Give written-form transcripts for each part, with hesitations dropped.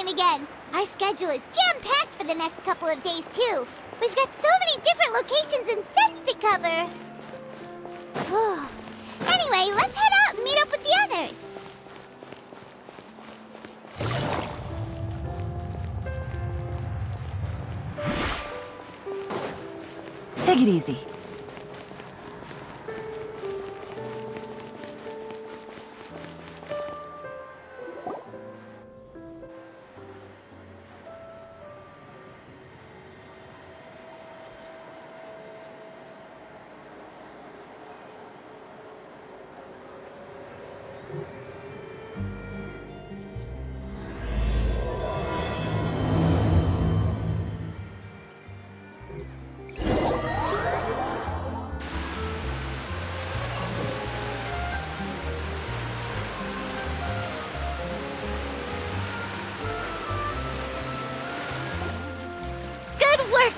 time again. Our schedule is jam-packed for the next couple of days, too. We've got so many different locations and sets to cover. Anyway, let's head out and meet up with the others. Take it easy.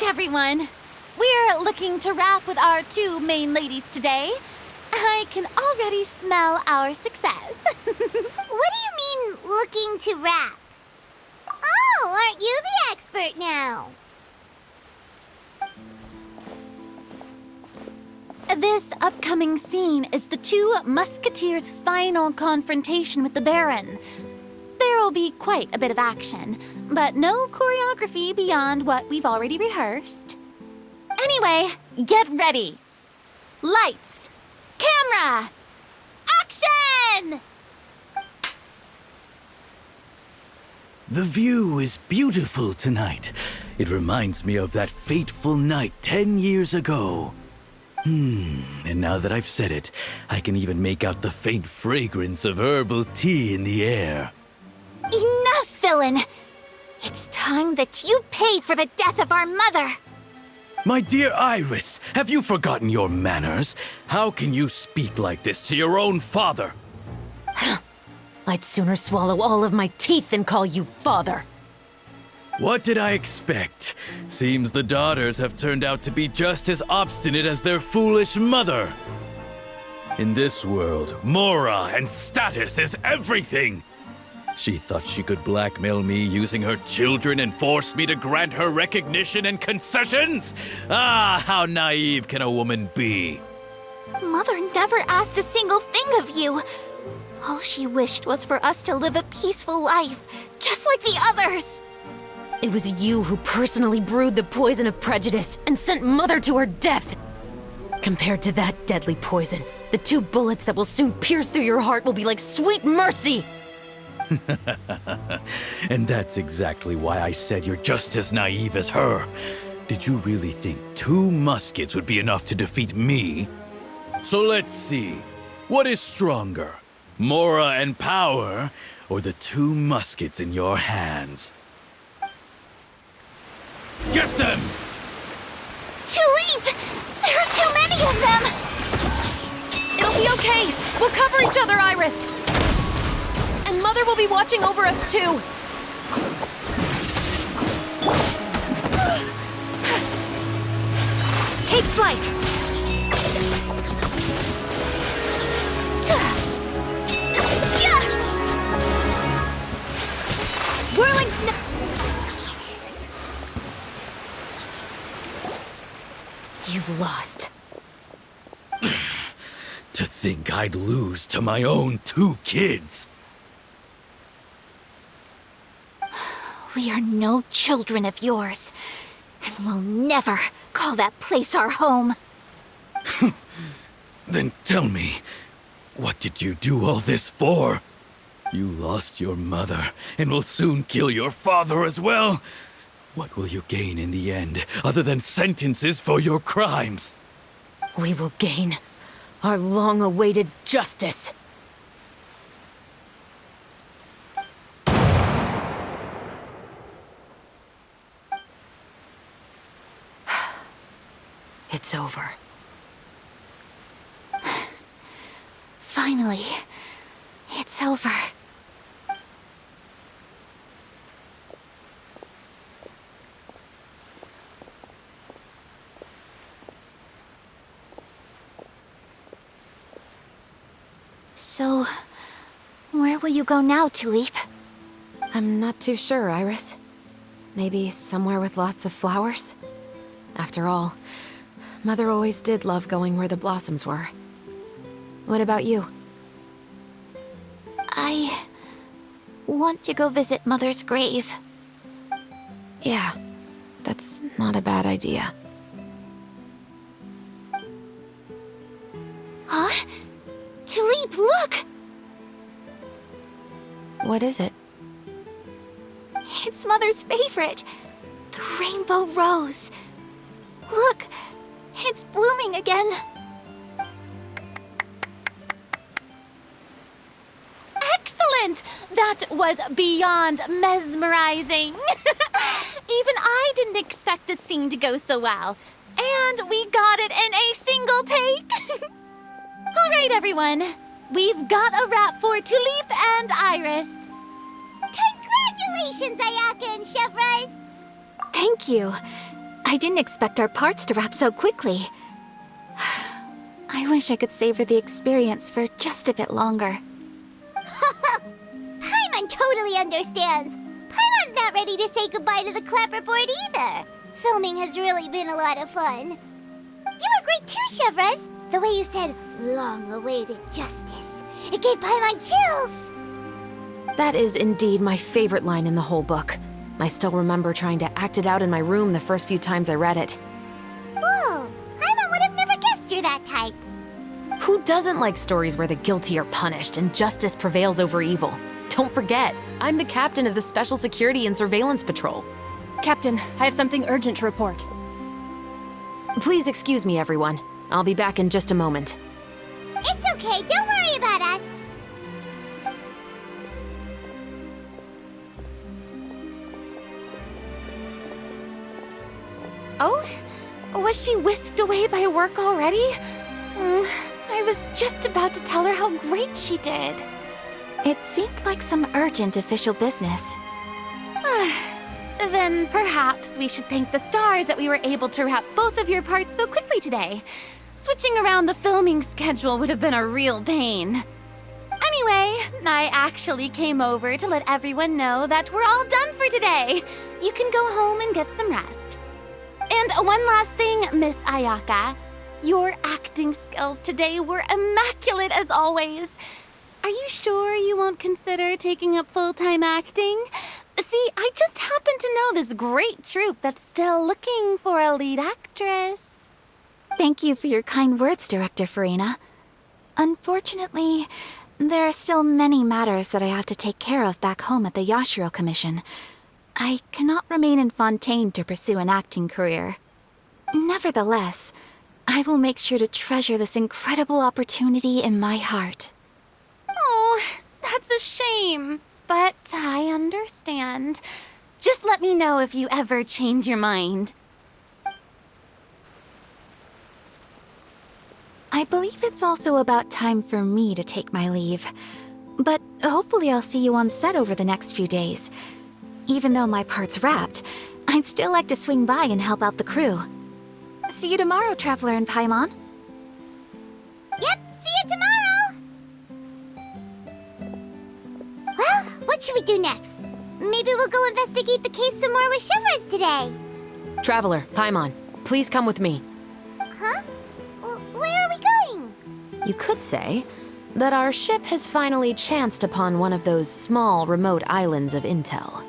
Everyone, we're looking to wrap with our two main ladies today. I can already smell our success. What do you mean, looking to wrap? Oh, aren't you the expert now? This upcoming scene is the two Musketeers' final confrontation with the Baron. There will be quite a bit of action, but no choreography beyond what we've already rehearsed. Anyway, get ready. Lights, camera, action! The view is beautiful tonight. It reminds me of that fateful night 10 years ago. And now that I've said it, I can even make out the faint fragrance of herbal tea in the air. Enough, villain! It's time that you pay for the death of our mother! My dear Iris, have you forgotten your manners? How can you speak like this to your own father? I'd sooner swallow all of my teeth than call you father. What did I expect? Seems the daughters have turned out to be just as obstinate as their foolish mother. In this world, mora and status is everything. She thought she could blackmail me using her children and force me to grant her recognition and concessions? Ah, how naive can a woman be? Mother never asked a single thing of you. All she wished was for us to live a peaceful life, just like the others. It was you who personally brewed the poison of prejudice and sent Mother to her death. Compared to that deadly poison, the 2 bullets that will soon pierce through your heart will be like sweet mercy. And that's exactly why I said you're just as naive as her. Did you really think 2 muskets would be enough to defeat me? So let's see. What is stronger? Mora and power, or the 2 muskets in your hands? Get them! Tulip! There are too many of them! It'll be okay. We'll cover each other, Iris. And Mother will be watching over us, too. Take flight! Whirling snow! You've lost. To think I'd lose to my own 2 kids. We are no children of yours, and we'll never call that place our home. Then tell me, what did you do all this for? You lost your mother, and will soon kill your father as well. What will you gain in the end, other than sentences for your crimes? We will gain our long-awaited justice. It's over. Finally, it's over. So, where will you go now, Tulip? I'm not too sure, Iris. Maybe somewhere with lots of flowers? After all, Mother always did love going where the blossoms were. What about you? I want to go visit Mother's grave. Yeah, that's not a bad idea. Huh? Tulip, look! What is it? It's Mother's favorite. The rainbow rose. Look, it's blooming again. Excellent! That was beyond mesmerizing. Even I didn't expect this scene to go so well. And we got it in a single take. All right, everyone. We've got a wrap for Tulip and Iris. Congratulations, Ayaka and Chevres! Thank you. I didn't expect our parts to wrap so quickly. I wish I could savor the experience for just a bit longer. Paimon totally understands. Paimon's not ready to say goodbye to the clapperboard either. Filming has really been a lot of fun. You were great too, Chevres. The way you said, long-awaited justice. It gave Paimon chills. That is indeed my favorite line in the whole book. I still remember trying to act it out in my room the first few times I read it. Whoa, Paimon would have never guessed you're that type. Who doesn't like stories where the guilty are punished and justice prevails over evil? Don't forget, I'm the captain of the Special Security and Surveillance Patrol. Captain, I have something urgent to report. Please excuse me, everyone. I'll be back in just a moment. It's okay, don't worry about us. Oh? Was she whisked away by work already? I was just about to tell her how great she did. It seemed like some urgent official business. Then perhaps we should thank the stars that we were able to wrap both of your parts so quickly today. Switching around the filming schedule would have been a real pain. Anyway, I actually came over to let everyone know that we're all done for today. You can go home and get some rest. And one last thing, Miss Ayaka. Your acting skills today were immaculate as always. Are you sure you won't consider taking up full-time acting? See, I just happen to know this great troupe that's still looking for a lead actress. Thank you for your kind words, Director Farina. Unfortunately, there are still many matters that I have to take care of back home at the Yashiro Commission. I cannot remain in Fontaine to pursue an acting career. Nevertheless, I will make sure to treasure this incredible opportunity in my heart. Oh, that's a shame. But I understand. Just let me know if you ever change your mind. I believe it's also about time for me to take my leave. But hopefully I'll see you on set over the next few days. Even though my part's wrapped, I'd still like to swing by and help out the crew. See you tomorrow, Traveler and Paimon. Yep, see you tomorrow! Well, what should we do next? Maybe we'll go investigate the case some more with Chevres today. Traveler, Paimon, please come with me. Huh? Where are we going? You could say that our ship has finally chanced upon one of those small, remote islands of intel.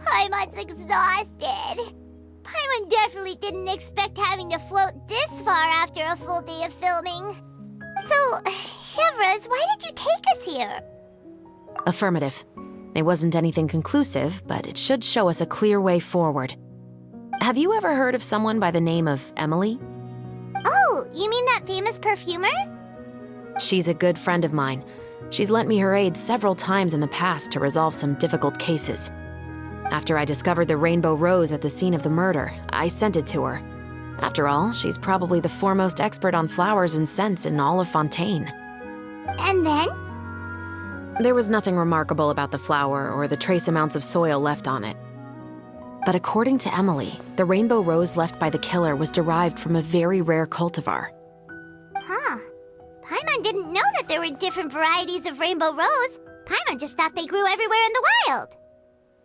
Paimon's exhausted. Paimon definitely didn't expect having to float this far after a full day of filming. So, Chevres, why did you take us here? Affirmative. It wasn't anything conclusive, but it should show us a clear way forward. Have you ever heard of someone by the name of Emily? Oh, you mean that famous perfumer? She's a good friend of mine. She's lent me her aid several times in the past to resolve some difficult cases. After I discovered the rainbow rose at the scene of the murder, I sent it to her. After all, she's probably the foremost expert on flowers and scents in all of Fontaine. And then? There was nothing remarkable about the flower or the trace amounts of soil left on it. But according to Emily, the rainbow rose left by the killer was derived from a very rare cultivar. Huh. Paimon didn't know that there were different varieties of rainbow rose. Paimon just thought they grew everywhere in the wild.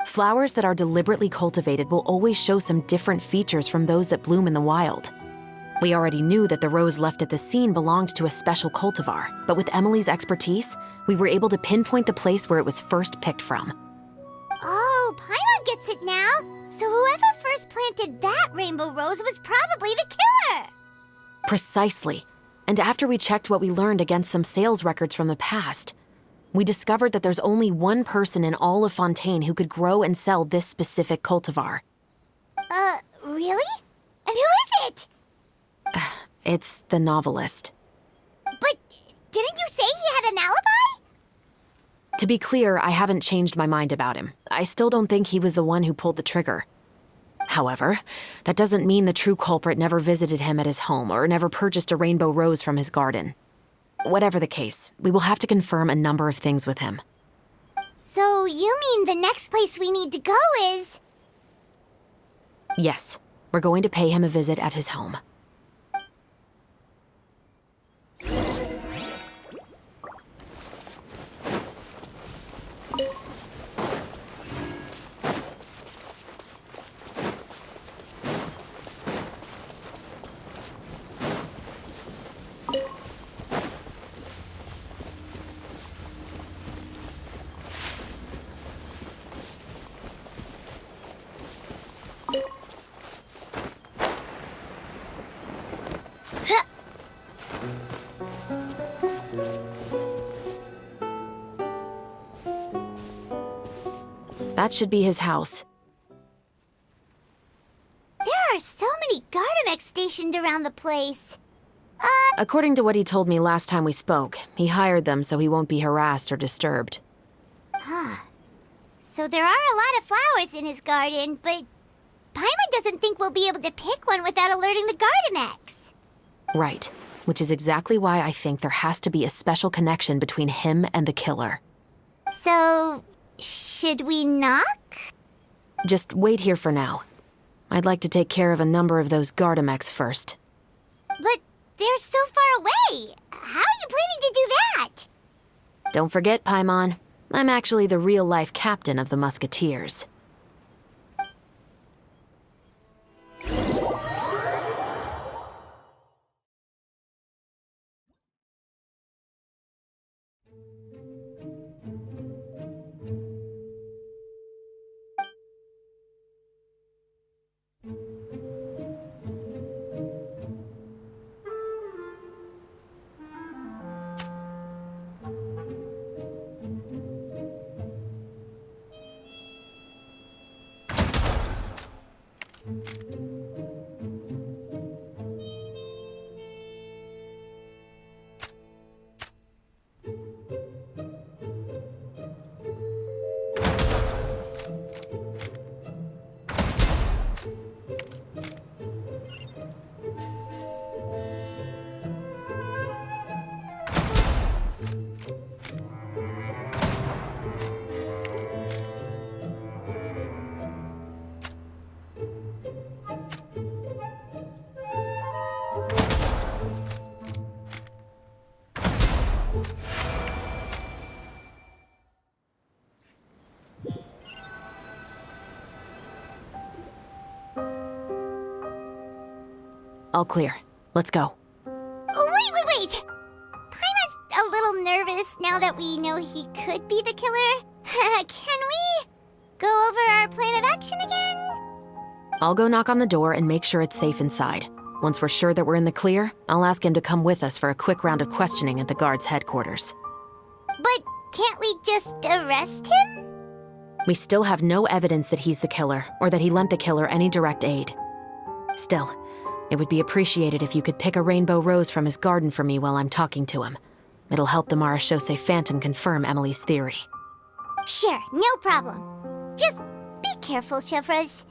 Flowers that are deliberately cultivated will always show some different features from those that bloom in the wild. We already knew that the rose left at the scene belonged to a special cultivar, but with Emily's expertise, we were able to pinpoint the place where it was first picked from. Oh, Paimon gets it now. So whoever first planted that rainbow rose was probably the killer. Precisely. And after we checked what we learned against some sales records from the past, we discovered that there's only one person in all of Fontaine who could grow and sell this specific cultivar. Really? And who is it? It's the novelist. But didn't you say he had an alibi? To be clear, I haven't changed my mind about him. I still don't think he was the one who pulled the trigger. However, that doesn't mean the true culprit never visited him at his home or never purchased a rainbow rose from his garden. Whatever the case, we will have to confirm a number of things with him. So you mean the next place we need to go is... Yes, we're going to pay him a visit at his home. That should be his house. There are so many Gardamex stationed around the place. According to what he told me last time we spoke, he hired them so he won't be harassed or disturbed. So there are a lot of flowers in his garden, but Paimon doesn't think we'll be able to pick one without alerting the Gardamex. Right, which is exactly why I think there has to be a special connection between him and the killer. So, should we knock? Just wait here for now. I'd like to take care of a number of those Gardamex first. But they're so far away. How are you planning to do that? Don't forget, Paimon, I'm actually the real-life captain of the Musketeers. All clear. Let's go. Wait! Paimon's a little nervous now that we know he could be the killer. Can we go over our plan of action again? I'll go knock on the door and make sure it's safe inside. Once we're sure that we're in the clear, I'll ask him to come with us for a quick round of questioning at the guard's headquarters. But can't we just arrest him? We still have no evidence that he's the killer, or that he lent the killer any direct aid. Still, it would be appreciated if you could pick a rainbow rose from his garden for me while I'm talking to him. It'll help the Marechaussee Phantom confirm Emily's theory. Sure, no problem. Just be careful, Chevres.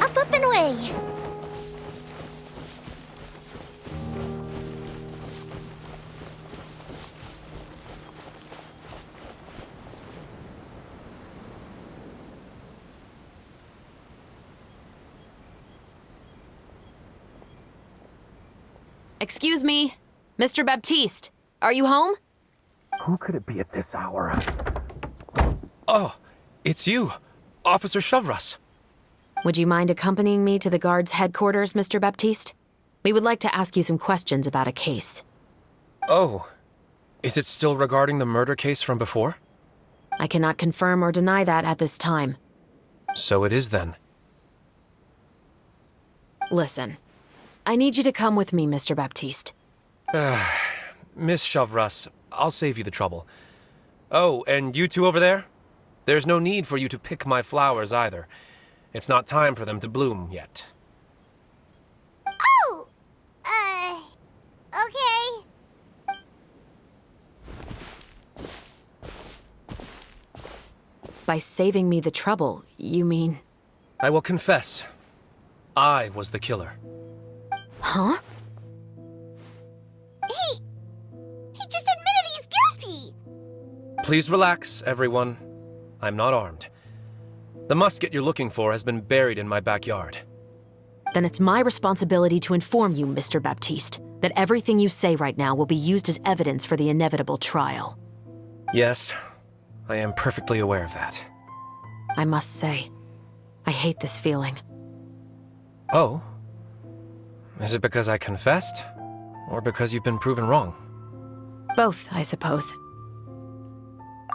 Up and away. Excuse me, Mr. Baptiste, are you home? Who could it be at this hour? Oh, it's you, Officer Chevres. Would you mind accompanying me to the guard's headquarters, Mr. Baptiste? We would like to ask you some questions about a case. Oh, is it still regarding the murder case from before? I cannot confirm or deny that at this time. So it is then. Listen, I need you to come with me, Mr. Baptiste. Miss Chevres, I'll save you the trouble. Oh, and you two over there? There's no need for you to pick my flowers either. It's not time for them to bloom yet. Oh! Okay. By saving me the trouble, you mean... I will confess. I was the killer. Huh? He just admitted he's guilty! Please relax, everyone. I'm not armed. The musket you're looking for has been buried in my backyard. Then it's my responsibility to inform you, Mr. Baptiste, that everything you say right now will be used as evidence for the inevitable trial. Yes, I am perfectly aware of that. I must say, I hate this feeling. Oh? Is it because I confessed? Or because you've been proven wrong? Both, I suppose.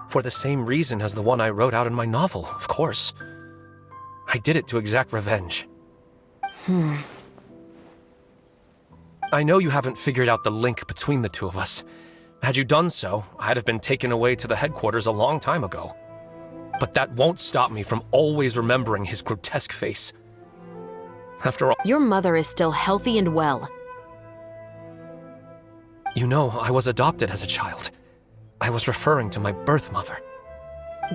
For the same reason as the one I wrote out in my novel, of course. I did it to exact revenge. I know you haven't figured out the link between the two of us. Had you done so, I'd have been taken away to the headquarters a long time ago. But that won't stop me from always remembering his grotesque face. After all, Your mother is still healthy and well. you know, I was adopted as a child. I was referring to my birth mother.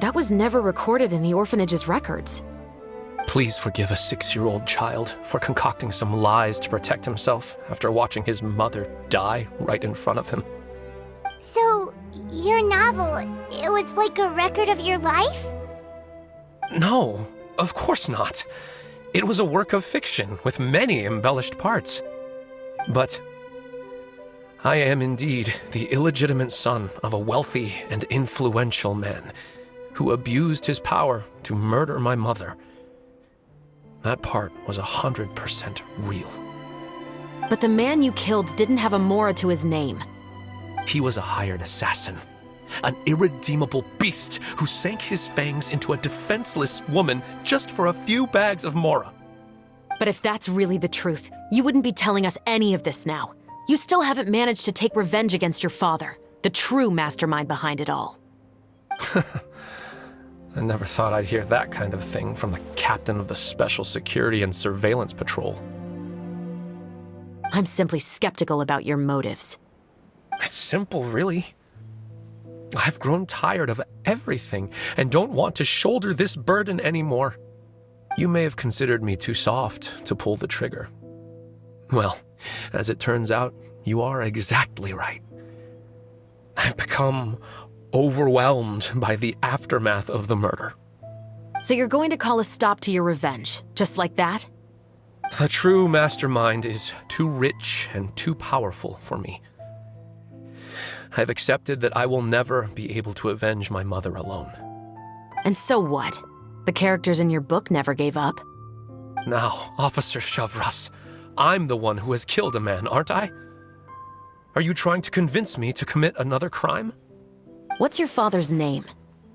That was never recorded in the orphanage's records. Please forgive a 6-year-old child for concocting some lies to protect himself after watching his mother die right in front of him. So, your novel, it was like a record of your life? No, of course not. It was a work of fiction with many embellished parts. But I am indeed the illegitimate son of a wealthy and influential man who abused his power to murder my mother. That part was 100% real. But the man you killed didn't have a Mora to his name. He was a hired assassin, an irredeemable beast who sank his fangs into a defenseless woman just for a few bags of Mora. But if that's really the truth, you wouldn't be telling us any of this now. You still haven't managed to take revenge against your father, the true mastermind behind it all. I never thought I'd hear that kind of thing from the captain of the Special Security and Surveillance Patrol. I'm simply skeptical about your motives. It's simple, really. I've grown tired of everything and don't want to shoulder this burden anymore. You may have considered me too soft to pull the trigger. Well, as it turns out, you are exactly right. I've become overwhelmed by the aftermath of the murder. So you're going to call a stop to your revenge, just like that? The true mastermind is too rich and too powerful for me. I've accepted that I will never be able to avenge my mother alone. And so what? The characters in your book never gave up. Now, Officer Chevres, I'm the one who has killed a man, aren't I? Are you trying to convince me to commit another crime? What's your father's name?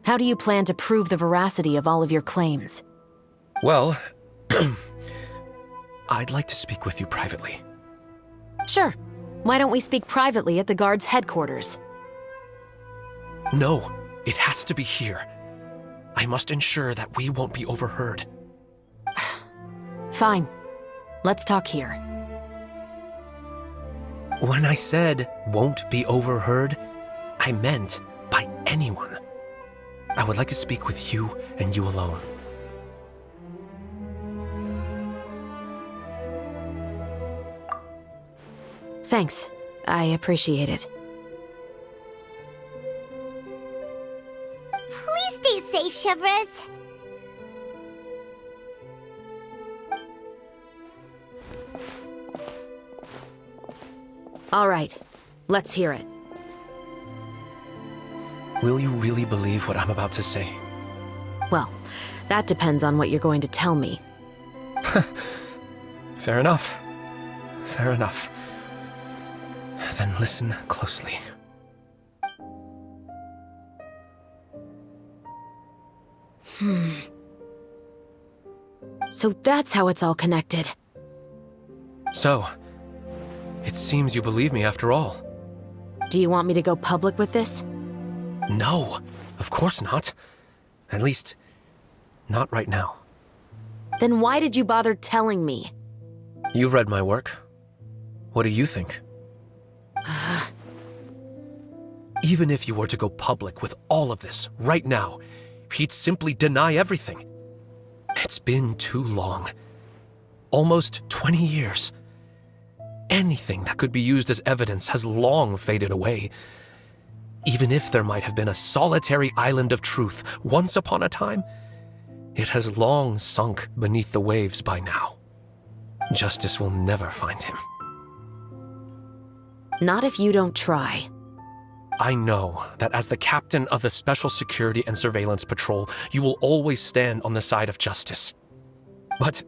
How do you plan to prove the veracity of all of your claims? Well, I'd like to speak with you privately. Sure. Why don't we speak privately at the guard's headquarters? No, it has to be here. I must ensure that we won't be overheard. Fine. Let's talk here. When I said won't be overheard, I meant by anyone. I would like to speak with you and you alone. Thanks. I appreciate it. Please stay safe, Chevres. All right. Let's hear it. Will you really believe what I'm about to say? Well, that depends on what you're going to tell me. Fair enough. Fair enough. Then listen closely. So that's how it's all connected. So, it seems you believe me after all. Do you want me to go public with this? No, of course not. At least, not right now. Then why did you bother telling me? You've read my work. What do you think? Even if you were to go public with all of this right now, he'd simply deny everything. It's been too long. Almost 20 years. Anything that could be used as evidence has long faded away. Even if there might have been a solitary island of truth once upon a time, it has long sunk beneath the waves by now. Justice will never find him. Not if you don't try. I know that as the captain of the Special Security and Surveillance Patrol, you will always stand on the side of justice. But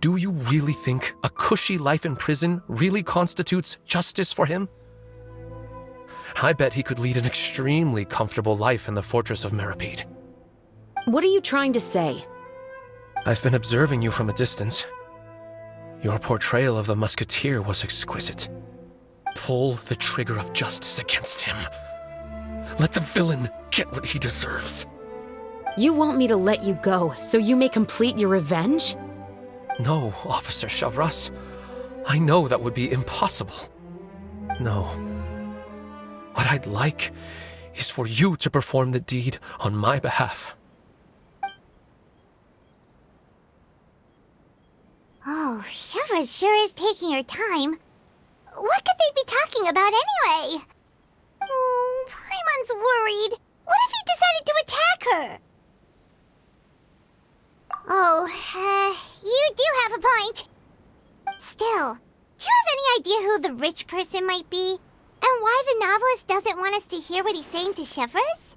do you really think a cushy life in prison really constitutes justice for him? I bet he could lead an extremely comfortable life in the fortress of Meripede. What are you trying to say? I've been observing you from a distance. Your portrayal of the musketeer was exquisite. Pull the trigger of justice against him. Let the villain get what he deserves. You want me to let you go so you may complete your revenge? No, Officer Chavras. I know that would be impossible. No. What I'd like is for you to perform the deed on my behalf. Oh, Chevres sure is taking her time. What could they be talking about anyway? Oh, Paimon's worried. What if he decided to attack her? Oh, you do have a point. Still, do you have any idea who the rich person might be? And why the novelist doesn't want us to hear what he's saying to Chevres?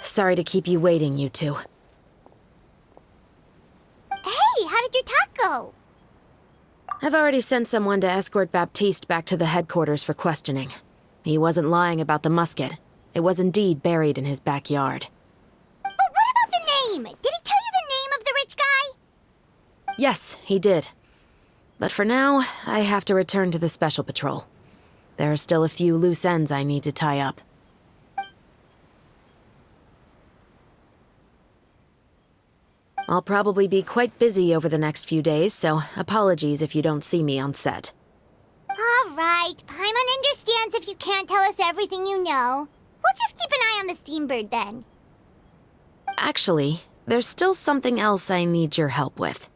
Sorry to keep you waiting, you two. Hey, how did your talk go? I've already sent someone to escort Baptiste back to the headquarters for questioning. He wasn't lying about the musket. It was indeed buried in his backyard. But what about the name? Did he tell you the name of the rich guy? Yes, he did. But for now, I have to return to the Special Patrol. There are still a few loose ends I need to tie up. I'll probably be quite busy over the next few days, so apologies if you don't see me on set. All right, Paimon understands if you can't tell us everything you know. We'll just keep an eye on the Steambird then. Actually, there's still something else I need your help with.